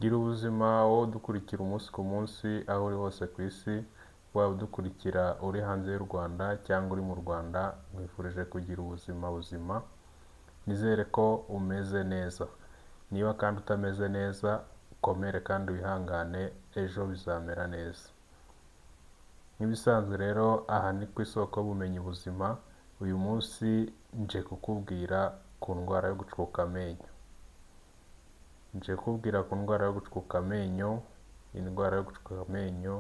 Gira ubuzima wowe udukurikira umunsi ku munsi aho uri hose ku isi, waba udukurikira uri hanze y'u Rwanda cyangwa uri mu Rwanda, nkwifurije kugira ubuzima buzima, nizere ko umeze neza. Niba kandi utameze neza, ukomere kandi wihangane, ejo bizamera neza. Nk'ibisanzwe rero, aha ni ku isoko y'ubumenyi buzima, uyu munsi nje kukubwira ku ndwara yo gucukuka amenyo. Nje kukubwira ku ndwara yo gucukuka amenyo, indwara yo gucukuka amenyo,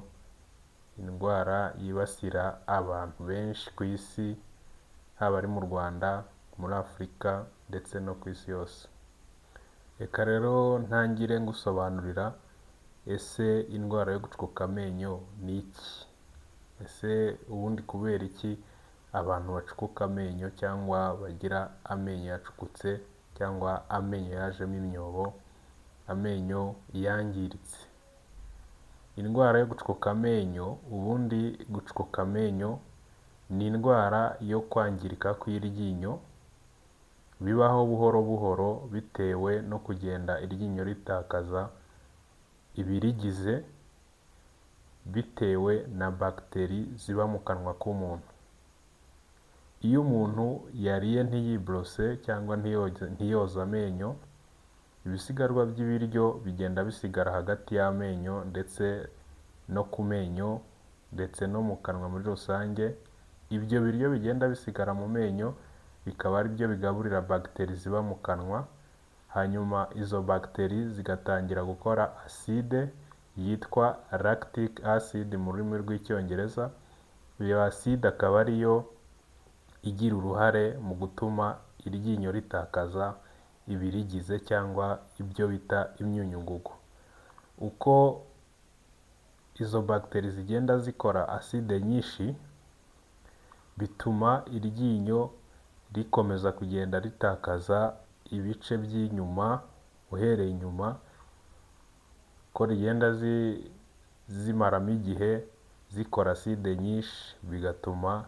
indwara yibasira abantu benshi ku isi, haba ari mu Rwanda, muri Afurika ndetse no ku isi yose. Reka rero ntangire ngusobanurira, ese indwara yo gucukuka amenyo ni iki? Ese ubundi kubera iki abantu bacukuka amenyo cyangwa bagira amenyo yacukutse cyangwa amenyo yajemo imyobo, amenyo yangiritse? Indwara yo gucukuka amenyo, ubundi gucukuka amenyo ni indwara yo kwangirika kw'iryinyo, bibaho buhoro buhoro bitewe no kugenda iryinyo ritakaza ibirigize, bitewe na bagiteri ziba mu kanwa k'umuntu. Iyo umuntu yariye ntiyiborose cyangwa ntiyoza amenyo, ibisigarwa by'ibiryo bigenda bisigara hagati y'amenyo ndetse no ku menyo ndetse no mu kanwa muri rusange. Ibyo biryo bigenda bisigara mu menyo bikaba ari byo bigaburira bagiteri ziba mu kanwa, hanyuma izo bagiteri zigatangira gukora acide yitwa lactic acid mu rurimi rw'icyongereza. Iyo acide akaba ariyo igira uruhare mu gutuma iryinyo ritakaza ibirigize cyangwa ibyo bita imyunyungugu. Uko izo bagiteri zigenda zikora acide nyinshi, bituma iryinyo rikomeza kugenda ritakaza ibice by'inyuma, uhereye inyuma, ko rigenda zimaramo igihe zikora acide nyinshi, bigatuma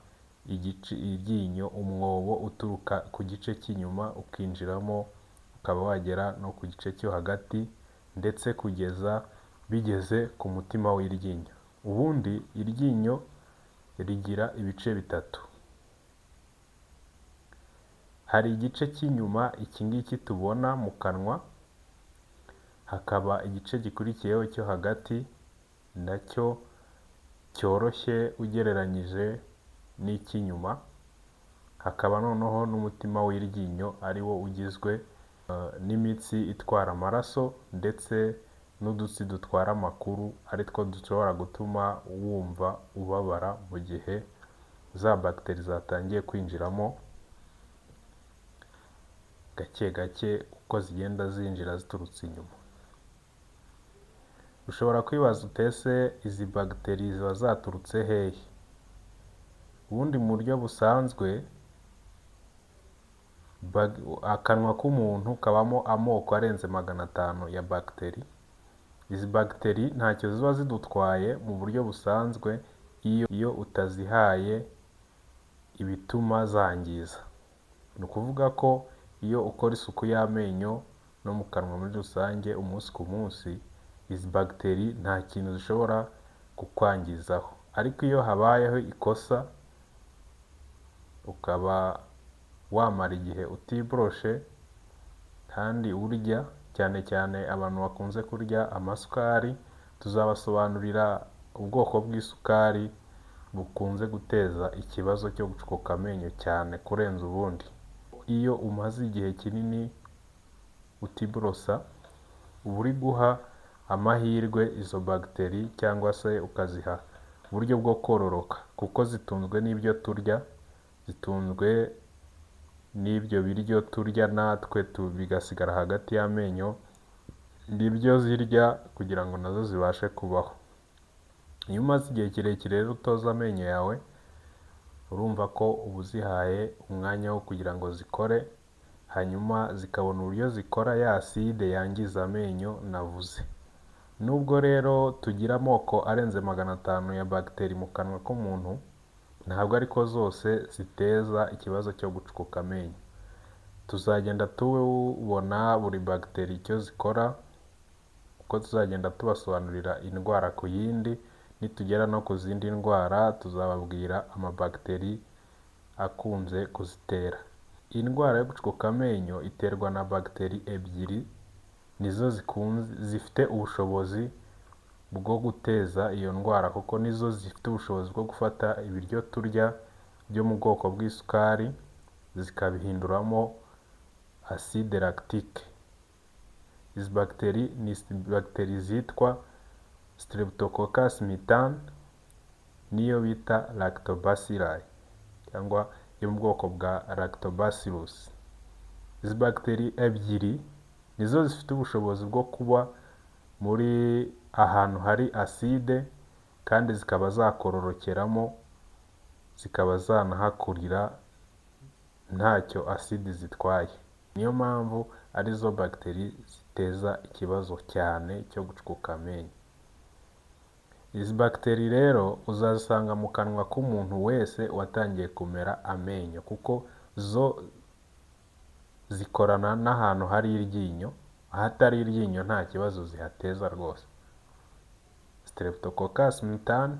iryinyo, umwobo uturuka ku gice cy'inyuma ukinjiramo, ukaba wagera no ku gice cyo hagati ndetse kugeza bigeze ku mutima w'iryinyo. Ubundi iryinyo rigira ibice bitatu. Hari igice cy'inyuma, iki ngiki tubona mu kanwa, hakaba igice gikurikiyeho cyo hagati, nacyo cyoroshye ugereranyije n'icy'inyuma, hakaba noneho n'umutima w'iryinyo ari wo ugizwe n'imitsi itwara amaraso ndetse n'udutsi dutwara amakuru, ari two dushobora gutuma wumva ubabara mu gihe za bagiteri zatangiye kwinjiramo gake gake uko zigenda zinjira ziturutse inyuma. Ushobora kwibaza utese izi bagiteri ziba zaturutse hehe? Ubundi mu buryo busanzwe akanwa k'umuntu kabamo amoko arenze 500 ya bagiteri. Izi bagiteri ntacyo ziba zidutwaye mu buryo busanzwe iyo utazihaye ibituma zangiza. Ni ukuvuga ko iyo ukora isuku y'amenyo no mu kanwa muri rusange umunsi ku munsi, izi bagiteri nta kintu zishobora kukwangizaho. Ariko iyo habayeho ikosa, ukaba wamara igihe utiboroshe kandi urya, cyane cyane abantu bakunze kurya amasukari, tuzabasobanurira ubwoko bw'isukari bukunze guteza ikibazo cyo gucukuka amenyo cyane kurenza ubundi. Iyo umaze igihe kinini utiborosa, uba uri guha amahirwe izo bagiteri cyangwa se ukaziha uburyo bwo kororoka, kuko zitunzwe n'ibyo turya, zitunzwe n'ibyo biryo turya natwe bigasigara hagati y'amenyo, nibyo zirya kugira ngo nazo zibashe kubaho. Iyo umaze igihe kirekire rero utoza amenyo yawe, urumva ko uba uzihaye umwanya wo kugira ngo zikore, hanyuma zikabona uburyo zikora ya acide yangiza amenyo navuze. Nubwo rero tugira amoko arenze 500 ya bagiteri mu kanwa k'umuntu, ntabwo ariko zose ziteza ikibazo cyo gucukuka amenyo. Tuzagenda tubona buri bagiteri icyo zikora uko tuzagenda tubasobanurira indwara ku yindi, nitugera no ku zindi ndwara tuzababwira amabagiteri akunze kuzitera. Iyi ndwara yo gucukuka amenyo iterwa na bagiteri ebyiri, nizo zifite ubushobozi bwo guteza iyo ndwara, kuko nizo zifite ubushobozi bwo gufata ibiryo turya byo mu bwoko bw'isukari zikabihinduramo acide lactique. Izi bagiteri ni bagiteri zitwa Streptococcus mithane, niyo bita lactobacilli cyangwa yo mu bwoko bwa lactobacillus. Izi bagiteri ebyiri nizo zifite ubushobozi bwo kuba muri ahantu hari acide kandi zikaba zakororokeramo, zikaba zanahakurira ntacyo acide zitwaye. Niyo mpamvu arizo bagiteri ziteza ikibazo cyane cyo gucukuka amenyo. Izi bagiteri rero uzazisanga mu kanwa k'umuntu wese watangiye kumera amenyo, kuko zo zikorana n'ahantu hari iryinyo, ahatari iryinyo nta kibazo zihateza rwose. Streptococcus mithane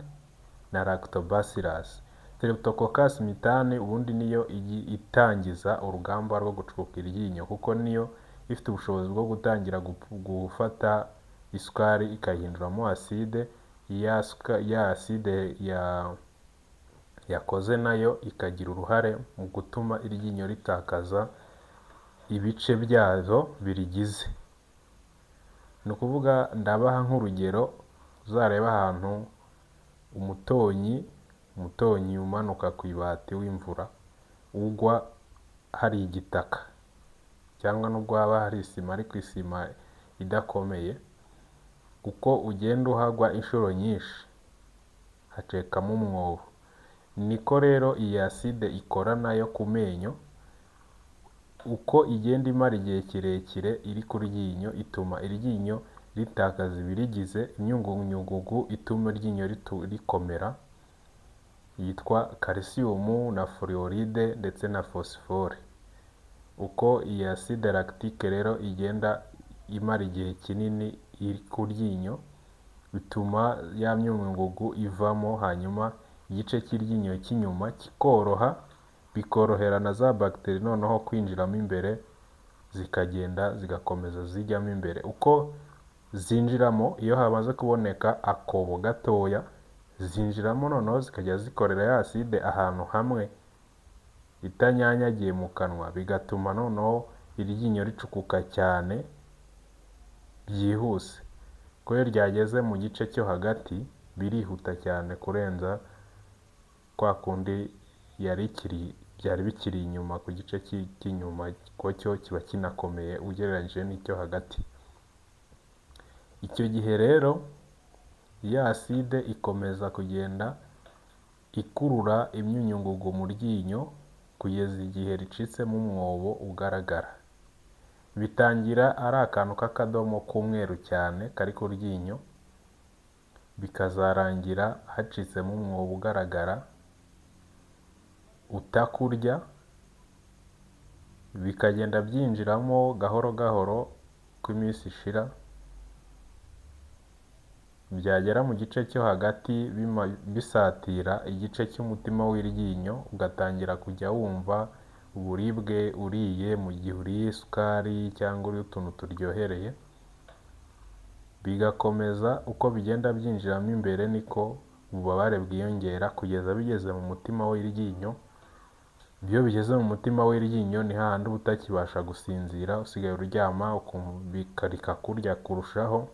na lactobacillus. Streptococcus mithane ubundi niyo itangiza urugamba rwo gucukuka iryinyo, kuko niyo ifite ubushobozi bwo gutangira gufata isukari ikayihinduramo acide. Ya acide yakoze nayo ikagira uruhare mu gutuma iryinyo ritakaza ibice byazo birigize. Ni ukuvuga, ndabaha nk'urugero, uzareba ahantu umutonyi umanuka ku ibati w'imvura ugwa hari igitaka, cyangwa nubwo haba hari isima ariko isima idakomeye, uko ugenda uhagwa inshuro nyinshi hacekamo umwobo. Niko rero iyi acide ikora nayo ku menyo, uko igenda imara igihe kirekire iri ku ryinyo ituma iryinyo ritakaza ibirigize, imyunyungugu ituma iryinyo rikomera yitwa calcium na fluoride ndetse na phosphore. Uko iyi acide lactique rero igenda imara igihe kinini iri ku ryinyo, bituma ya myunyungugu ivamo, hanyuma igice cy'iryinyo cy'inyuma kikoroha, bikorohera na za bagiteri noneho kwinjiramo imbere, zikagenda zigakomeza zijyamo imbere. Uko zinjiramo, iyo hamaze kuboneka akobo gatoya, zinjiramo noneho zikajya zikorera ya acide ahantu hamwe itanyanyagiye mu kanwa, bigatuma noneho iryinyo ricukuka cyane byihuse. Kuko iyo ryageze mu gice cyo hagati birihuta cyane kurenza kwa kundi byari bikiri inyuma ku gice cy'inyuma, kuko cyo kiba kinakomeye ugereranyije n'icyo hagati. Icyo gihe rero ya acide ikomeza kugenda ikurura imyunyungugu mu ryinyo kugeza igihe ricitsemo umwobo ugaragara. Bitangira ari akantu k'akadomo k'umweru cyane kari ku ryinyo, bikazarangira hacitsemo umwobo ugaragara utakurya, bikagenda byinjiramo gahoro gahoro uko iminsi ishira, byagera mu gice cyo hagati bisatira igice cy'umutima w'iryinyo, ugatangira kujya wumva uburibwe uriye mu gihe uriye isukari cyangwa uriye utuntu turyohereye. Bigakomeza uko bigenda byinjiramo imbere, niko ububabare bwiyongera kugeza bigeze mu mutima w'iryinyo. Iyo bigeze mu mutima w'iryinyo ni hahandi uba utakibasha gusinzira, usigaye uryama ukumva rikakurya kurushaho.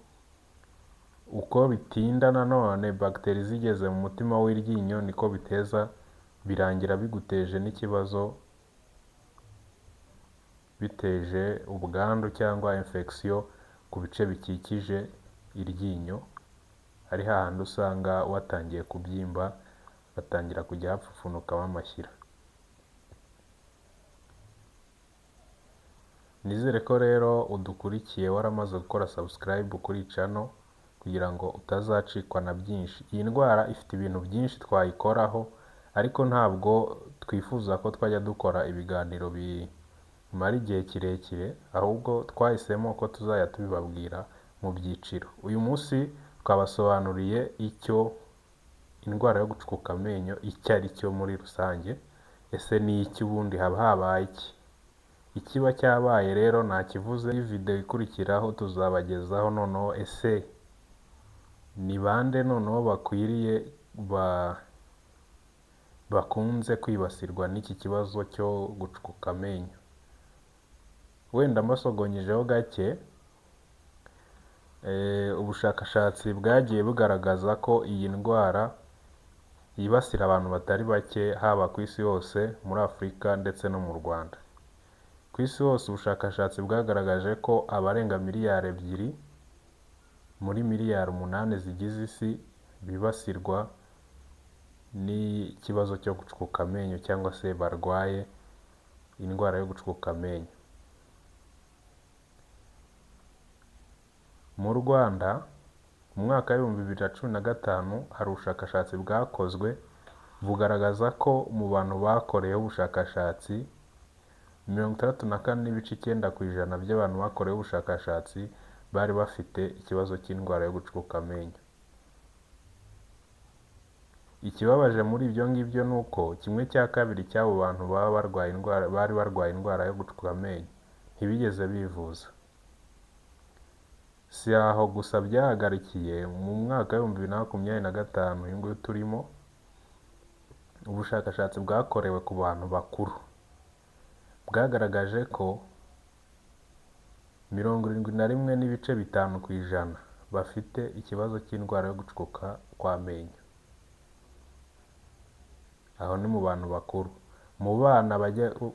Uko bitinda nanone bagiteri zigeze mu mutima w'iryinyo, niko birangira biguteje n'ikibazo, biteje ubwandu cyangwa infection ku bice bikikije iryinyo. Ari hahandi usanga watangiye kubyimba, batangira kujya hapfupfunukamo amashyira. Nizere ko rero udukurikiye waramaze gukora subscribe kuri channel kugira ngo utazacikwa na byinshi. Iyi ndwara ifite ibintu byinshi twayikoraho, ariko ntabwo twifuza ko twajya dukora ibiganiro bimara igihe kirekire, ahubwo twahisemo ko tuzajya tubibabwira mu byiciro. Uyu munsi twabasobanuriye icyo indwara yo gucukuka amenyo icyo ari cyo muri rusange. Ese ni iki ubundi, haba habaye iki? Ikiba cyabaye rero nakivuze. Iyi video ikurikiraho tuzabagezaho noneho ese ni bande noneho bakwiriye bakunze kwibasirwa n'iki kibazo cyo gucukuka amenyo. Wenda mbasogonyejeho gake, ubushakashatsi bwagiye bugaragaza ko iyi ndwara yibasira abantu batari bake, haba ku isi hose, muri Afurika ndetse no mu Rwanda. Ku isi hose ubushakashatsi bwagaragaje ko abarenga miliyari 2 muri miliyari 8 zigize isi bibasirwa n'ikibazo cyo gucukuka amenyo cyangwa se barwaye indwara yo gucukuka amenyo. Mu Rwanda mu mwaka wa 2015 hari ubushakashatsi bwakozwe bugaragaza ko mu bantu bakoreyeho ubushakashatsi 64.9% by'abantu bakoreyeho ubushakashatsi bari bafite ikibazo cy'indwara yo gucukuka amenyo. Ikibabaje muri ibyo ngibyo ni uko 1/2 cy'abo bantu bari barwaye indwara yo gucukuka amenyo ntibigeze bivuza. Si aho gusa byahagarikiye. Mu mwaka wa 2025 uyu nguyu turimo, ubushakashatsi bwakorewe ku bantu bakuru bwagaragaje ko 71.5% bafite ikibazo cy'indwara yo gucukuka kw'amenyo. Aho ni mu bantu bakuru. Mu bana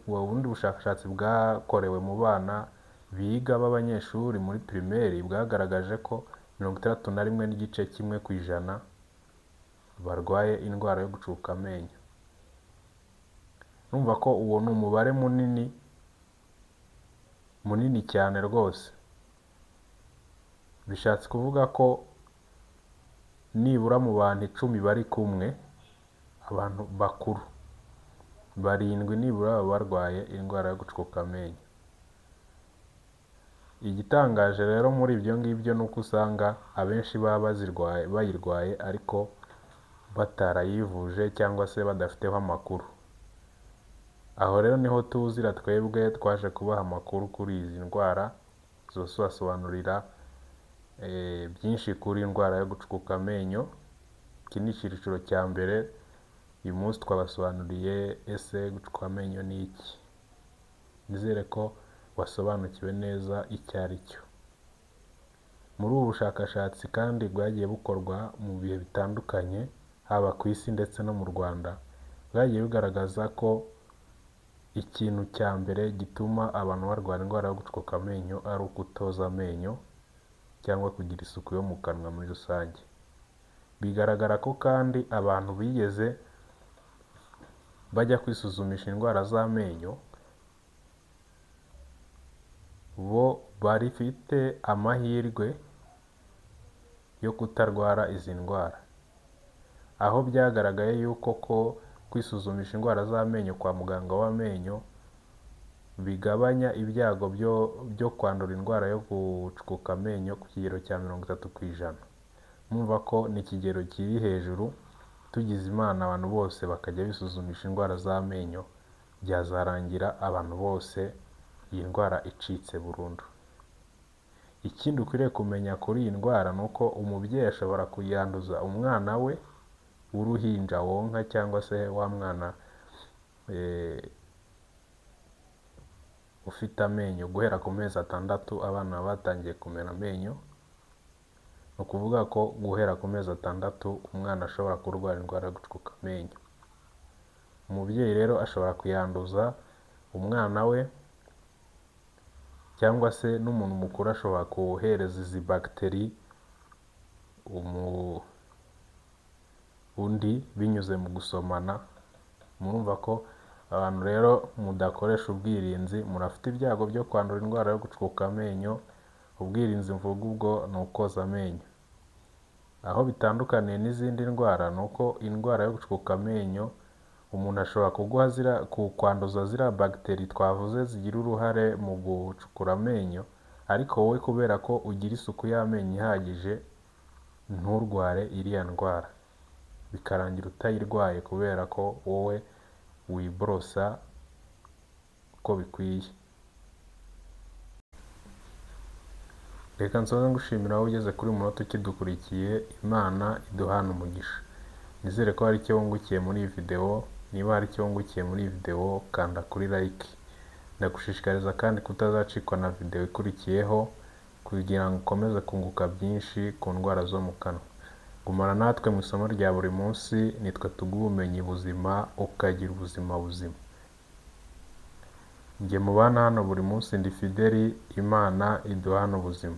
ubundi bushakashatsi bwakorewe mu bana biga b'abanyeshuri muri primaire bwagaragaje ko 61.1% barwaye indwara yo gucukuka amenyo. Numva ko uwo ni umubare munini cyane rwose. Bishatse kuvuga ko nibura mu bantu 10 bari kumwe, abantu bakuru 7 nibura baba barwaye indwara yo gucukuka amenyo. Igitangaje rero muri ibyo ngibyo ni uko usanga abenshi baba bayirwaye ariko batarayivuje cyangwa se badafiteho amakuru. Aho rero niho tuzira twebwe twaje kubaha amakuru kuri izi ndwara, tuzasobanurira byinshi kuri indwara yo gucukuka amenyo. Iki ni icyiciro cya mbere. Uyu munsi twabasobanuriye ese gucukuka amenyo ni iki. Nizere ko wasobanukiwe neza icyo ari cyo. Muri ubu bushakashatsi kandi bwagiye bukorwa mu bihe bitandukanye, haba ku isi ndetse no mu Rwanda, bwagiye bugaragaza ko ikintu cya mbere gituma abantu barwara indwara yo gucukuka amenyo ari ukutoza amenyo cyangwa kugira isuku yo mu kanwa muri rusange. Bigaragara ko kandi abantu bigeze bajya kwisuzumisha indwara z'amenyo bo barifite amahirwe yo kutarwara izi ndwara. Aho byagaragaye yuko kwisuzumisha indwara z'amenyo kwa muganga w'amenyo bigabanya ibyago byo kwandura indwara yo gucukuka amenyo ku kigero cya 30%. Mwumva ko ni ikigero kiri hejuru. Tugize Imana abantu bose bakajya bisuzumisha indwara z'amenyo, byazarangira abantu bose iyi ndwara icitse burundu. Ikindi ukwiriye kumenya kuri iyi ndwara ni uko umubyeyi ashobora kuyanduza umwana we w'uruhinja wonka cyangwa se wa mwana ufite amenyo guhera ku mezi 6 abana batangiye kumera amenyo. Ni ukuvuga ko guhera ku mezi 6 umwana ashobora kurwara indwara yo gucukuka amenyo. Umubyeyi rero ashobora kuyanduza umwana we, cyangwa se n'umuntu mukuru ashobora kohereza izi bagiteri undi binyuze mu gusomana. Murumva ko abantu rero mudakoresha ubwirinzi murafite ibyago byo kwandura indwara yo gucukuka amenyo. Ubwirinzi mvuga ubwo ni ukoza amenyo. Aho bitandukaniye n'izindi ndwara ni uko indwara yo gucukuka amenyo umuntu ashobora kukwanduza ziriya bagiteri twavuze zigira uruhare mu gucukura amenyo, ariko wowe kubera ko ugira isuku y'amenyo ihagije nturware iriya ndwara, bikarangira utayirwaye kubera ko wowe wiborosa uko bikwiye. Reka nsoze ngushimira aho ugeze kuri uyu munota ukidukurikiye. Imana iduhane umugisha. Nizere ko hari icyo wungukiye muri iyi video. Niba hari icyo wungukiye muri iyi video, kanda kuri like. Ndagushishikariza kandi kutazacikwa na video ikurikiyeho kugira ngo ukomeze kunguka byinshi ku ndwara zo mu kanwa. Gumana natwe mu isomo rya buri munsi, nitwe tuguha ubumenyi buzima ukagira ubuzima buzima. Njye mubana hano buri munsi ndi Fideli. Imana iduhane ubuzima.